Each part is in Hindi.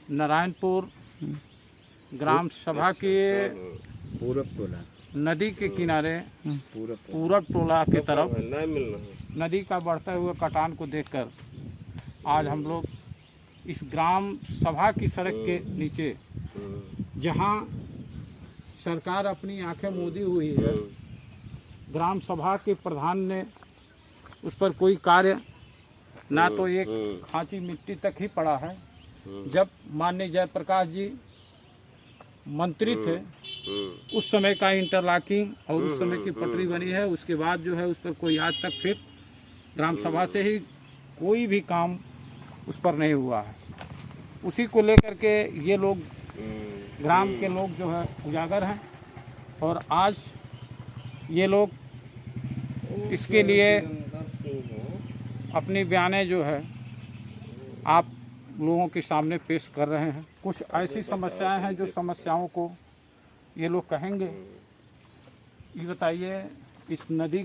नारायणपुर ग्राम सभा के पूरब टोला नदी के किनारे पूरब टोला के तरफ नदी का बढ़ते हुए कटान को देखकर आज हम लोग इस ग्राम सभा की सड़क के नीचे, जहां सरकार अपनी आंखें मूंदी हुई है, ग्राम सभा के प्रधान ने उस पर कोई कार्य ना तो एक खांची मिट्टी तक ही पड़ा है। जब माननीय जयप्रकाश जी मंत्री थे उस समय का इंटरलॉकिंग और उस समय की पटरी बनी है, उसके बाद जो है उस पर कोई आज तक फिर ग्राम सभा से ही कोई भी काम उस पर नहीं हुआ है। उसी को लेकर के ये लोग ग्राम के लोग जो है उजागर हैं और आज ये लोग इसके लिए अपनी बयानें जो है आप लोगों के सामने पेश कर रहे हैं। कुछ ऐसी समस्याएं हैं जो समस्याओं को ये लोग कहेंगे। ये बताइए, इस नदी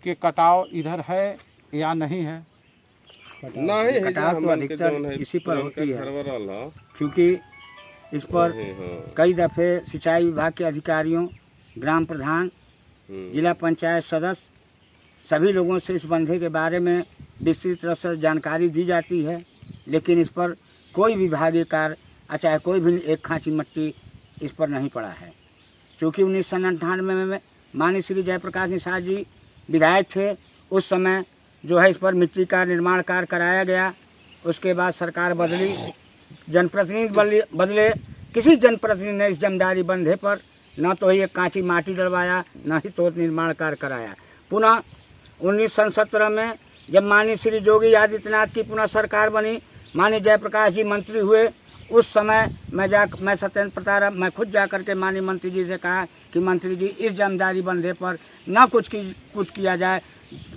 के कटाव इधर है या नहीं है? नहीं, कटाव तो अधिकतर इसी पर होती है, क्योंकि इस पर कई दफे सिंचाई विभाग के अधिकारियों, ग्राम प्रधान, जिला पंचायत सदस्य सभी लोगों से इस बंधे के बारे में विस्तृत तरह से जानकारी दी जाती है, लेकिन इस पर कोई विभागीय कार्य चाहे कोई भी एक खांची मिट्टी इस पर नहीं पड़ा है। क्योंकि 1998 में माननीय श्री जयप्रकाश निषाद जी विधायक थे, उस समय जो है इस पर मिट्टी का निर्माण कार्य कराया गया। उसके बाद सरकार बदली, जनप्रतिनिधि बदले, किसी जनप्रतिनिधि ने इस जमदारी बंधे पर न तो एक कांची माटी डलवाया, न ही तो निर्माण कार्य कराया। पुनः 1917 में जब माननीय श्री योगी आदित्यनाथ की पुनः सरकार बनी, माननीय जयप्रकाश जी मंत्री हुए, उस समय मैं सत्येंद्र प्रताप मैं खुद जा करके माननीय मंत्री जी से कहा कि मंत्री जी इस जमदारी बंधे पर न कुछ किया जाए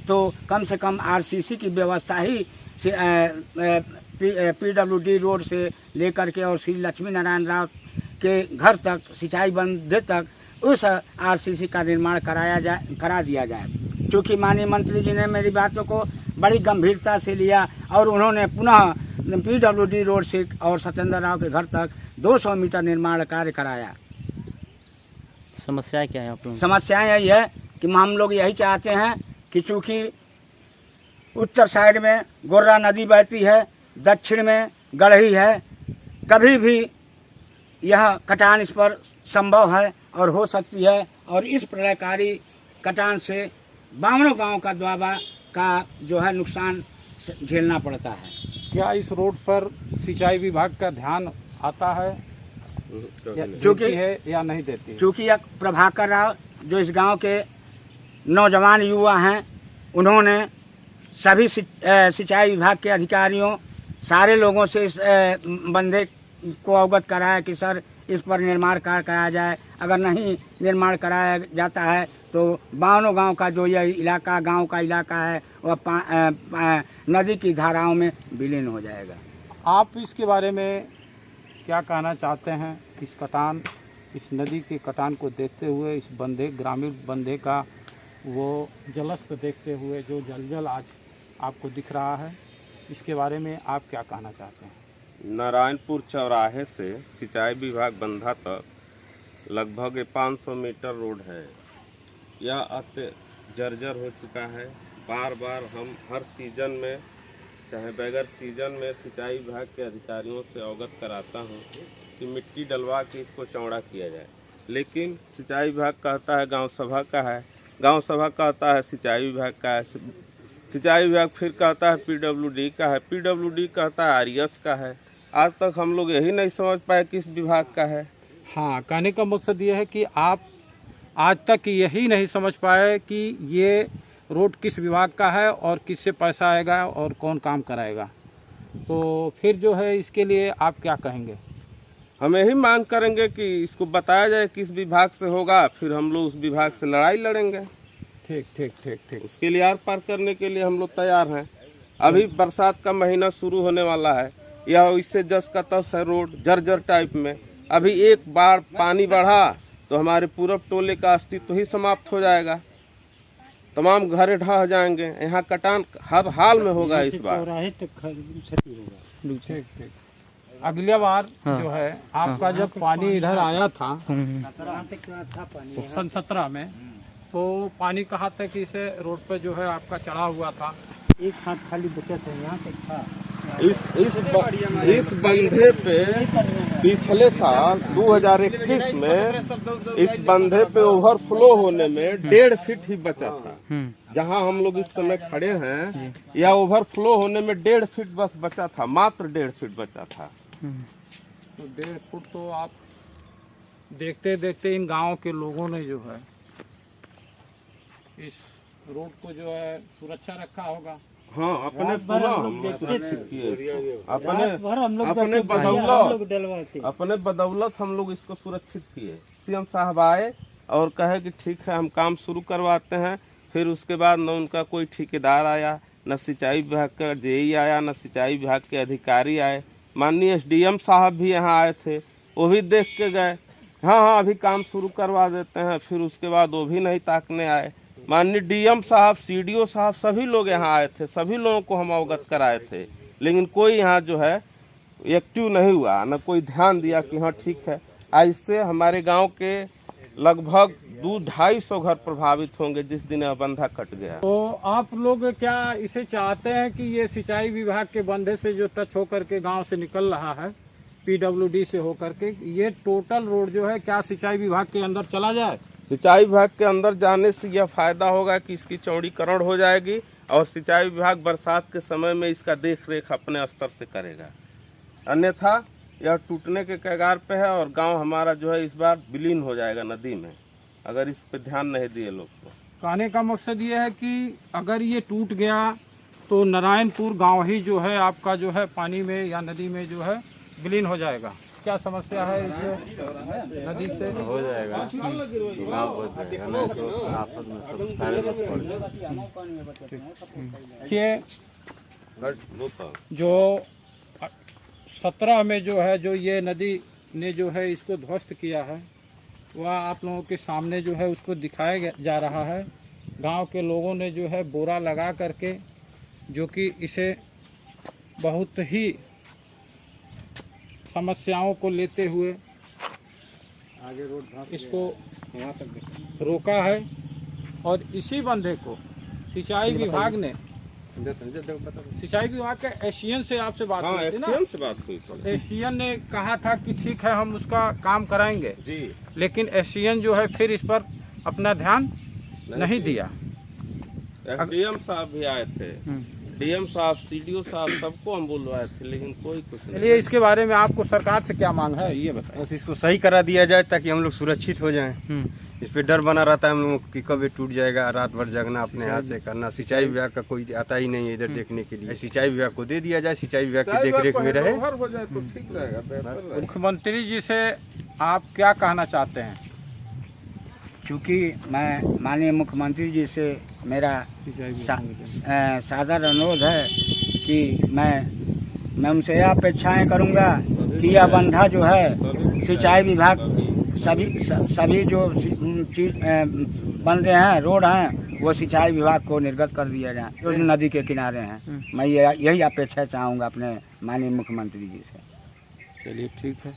तो कम से कम आरसीसी की व्यवस्था ही पीडब्ल्यूडी रोड से लेकर के और श्री लक्ष्मी नारायण राव के घर तक, सिंचाई बंधे तक उस आरसीसी का निर्माण करा दिया जाए। क्योंकि माननीय मंत्री जी ने मेरी बातों को बड़ी गंभीरता से लिया और उन्होंने पुनः पीडब्ल्यूडी रोड से और सत्येंद्र राव के घर तक 200 मीटर निर्माण कार्य कराया। समस्याएं क्या है आप लोगों की? समस्याएं यही है कि हम लोग यही चाहते हैं कि चूंकि उत्तर साइड में गोर्रा नदी बहती है, दक्षिण में गढ़ही है, कभी भी यह कटान इस पर संभव है और हो सकती है, और इस प्रलयकारी कटान से 52 गांव का दुआबा का जो है नुकसान झेलना पड़ता है। क्या इस रोड पर सिंचाई विभाग का ध्यान आता है क्योंकि है या नहीं देती? क्योंकि एक प्रभाकर राव जो इस गांव के नौजवान युवा हैं, उन्होंने सभी सिंचाई विभाग के अधिकारियों, सारे लोगों से इस बंधे को अवगत कराया कि सर इस पर निर्माण कार्य कराया जाए। अगर नहीं निर्माण कराया जाता है तो 52 गांव का जो यह इलाका, गांव का इलाका है, वह नदी की धाराओं में विलीन हो जाएगा। आप इसके बारे में क्या कहना चाहते हैं? इस नदी के कटान को देखते हुए, इस बंधे, ग्रामीण बंधे का वो जलस्तर देखते हुए जो जल आज आपको दिख रहा है, इसके बारे में आप क्या कहना चाहते हैं? नारायणपुर चौराहे से सिंचाई विभाग बंधा तक लगभग 500 मीटर रोड है। यह अत्य जर्जर हो चुका है। बार बार हम हर सीजन में, चाहे बगैर सीजन में, सिंचाई विभाग के अधिकारियों से अवगत कराता हूँ कि मिट्टी डलवा के इसको चौड़ा किया जाए, लेकिन सिंचाई विभाग कहता है गांव सभा का है, गांव सभा कहता है सिंचाई विभाग का है, सिंचाई विभाग फिर कहता है पीडब्ल्यूडी का है, पीडब्ल्यूडी कहता है आरएस का है। आज तक हम लोग यही नहीं समझ पाए किस विभाग का है। हाँ, कहने का मकसद ये है कि आप आज तक यही नहीं समझ पाए कि ये रोड किस विभाग का है और किससे पैसा आएगा और कौन काम कराएगा। तो फिर जो है इसके लिए आप क्या कहेंगे? हम यही मांग करेंगे कि इसको बताया जाए किस विभाग से होगा, फिर हम लोग उस विभाग से लड़ाई लड़ेंगे। ठीक ठीक ठीक ठीक। उसके लिए आर पार करने के लिए हम लोग तैयार हैं। अभी बरसात का महीना शुरू होने वाला है, यह इससे जस का तस है रोड, जर्जर टाइप में। अभी एक बार पानी बढ़ा तो हमारे पूरब टोले का अस्तित्व ही समाप्त हो जाएगा, तमाम घर ढह जाएंगे। यहाँ कटान हर हाल में होगा इस बार। ठीक ठीक। अगली बार जो है आपका जब पानी इधर आया था 17 में, तो पानी कहाँ तक इसे रोड पे जो है आपका चढ़ा हुआ था? एक हाथ खाली बचा था यहाँ तक था। इस बंधे पे पिछले साल 2021 में इस बंधे पे ओवरफ्लो होने में 1.5 फीट ही बचा था। जहां हम लोग इस समय खड़े हैं, या ओवरफ्लो होने में 1.5 फीट बस बचा था, मात्र 1.5 फीट बचा था। तो 1.5 फुट तो आप देखते देखते इन गांव के लोगों ने जो है इस रोड को जो है सुरक्षा रखा होगा। हाँ, अपने सुरक्षित किए, अपने बदौलत हम लोग इसको सुरक्षित किए। सीएम साहब आए और कहे कि ठीक है हम काम शुरू करवाते हैं। फिर उसके बाद न उनका कोई ठेकेदार आया, न सिंचाई विभाग का जेई आया, न सिंचाई विभाग के अधिकारी आए। माननीय एसडीएम साहब भी यहाँ आए थे, वो भी देख के गए, हाँ अभी काम शुरू करवा देते हैं। फिर उसके बाद वो भी नहीं ताकने आए। माननीय डीएम साहब, सीडीओ साहब, सभी लोग यहाँ आए थे, सभी लोगों को हम अवगत कराए थे, लेकिन कोई यहाँ जो है एक्टिव नहीं हुआ, न कोई ध्यान दिया कि हाँ ठीक है। इससे हमारे गांव के लगभग 200-250 घर प्रभावित होंगे जिस दिन यह बंधा कट गया। तो आप लोग क्या इसे चाहते हैं कि ये सिंचाई विभाग के बंधे से जो टच होकर के गांव से निकल रहा है, पीडब्ल्यूडी से होकर के, ये टोटल रोड जो है क्या सिंचाई विभाग के अंदर चला जाए? सिंचाई विभाग के अंदर जाने से यह फायदा होगा कि इसकी चौड़ीकरण हो जाएगी और सिंचाई विभाग बरसात के समय में इसका देख रेख अपने स्तर से करेगा। अन्यथा यह टूटने के कगार पे है और गांव हमारा जो है इस बार विलीन हो जाएगा नदी में, अगर इस पे ध्यान नहीं दिए लोग। तो कहने का मकसद ये है कि अगर ये टूट गया तो नारायणपुर गांव ही जो है आपका जो है पानी में या नदी में जो है विलीन हो जाएगा। क्या समस्या है इस नदी से? हो जाएगा, गाँव बच जाएगा, नहीं तो आफत में सब सारे लोग पड़ कि जो 17 में जो है जो ये नदी ने जो है इसको ध्वस्त किया है, वह आप लोगों के सामने जो है उसको दिखाया जा रहा है। गांव के लोगों ने जो है बोरा लगा करके, जो कि इसे बहुत ही समस्याओं को लेते हुए आगे रोड इसको वहाँ तक रोका है। और इसी बंधे को सिंचाई विभाग ने, सिंचाई विभाग के एशियन से आपसे बात हुई थी ना? से बात हुई थी। एशियन ने कहा था कि ठीक है हम उसका काम कराएंगे जी, लेकिन एशियन जो है फिर इस पर अपना ध्यान नहीं दिया। डीएम साहब भी आए थे, डीएम साहब, सीडीओ साहब, सबको हम बुलवाए थे, लेकिन कोई कुछ नहीं। चलिए, इसके बारे में आपको सरकार से क्या मांग है ये बताइए। बस इसको सही करा दिया जाए ताकि हम लोग सुरक्षित हो जाएं। इस पे डर बना रहता है हम लोगों को कि कब ये टूट जाएगा, रात भर जगना, अपने हाथ से करना। सिंचाई विभाग का कोई आता ही नहीं है इधर देखने के लिए। सिंचाई विभाग को दे दिया जाए, सिंचाई विभाग की देखरेख में रहे, हो जाए तो ठीक रहेगा, बेहतर रहेगा। मुख्यमंत्री जी से आप क्या कहना चाहते हैं? चूँकि मैं माननीय मुख्यमंत्री जी से मेरा सादर अनुरोध है कि मैं उनसे यह अपेक्षाएं करूंगा कि यह बंधा जो है सिंचाई विभाग सभी जो चीज बंधे हैं, रोड हैं, वो सिंचाई विभाग को निर्गत कर दिया जाए जो नदी के किनारे हैं। मैं यही अपेक्षा चाहूँगा अपने माननीय मुख्यमंत्री जी से। चलिए ठीक है।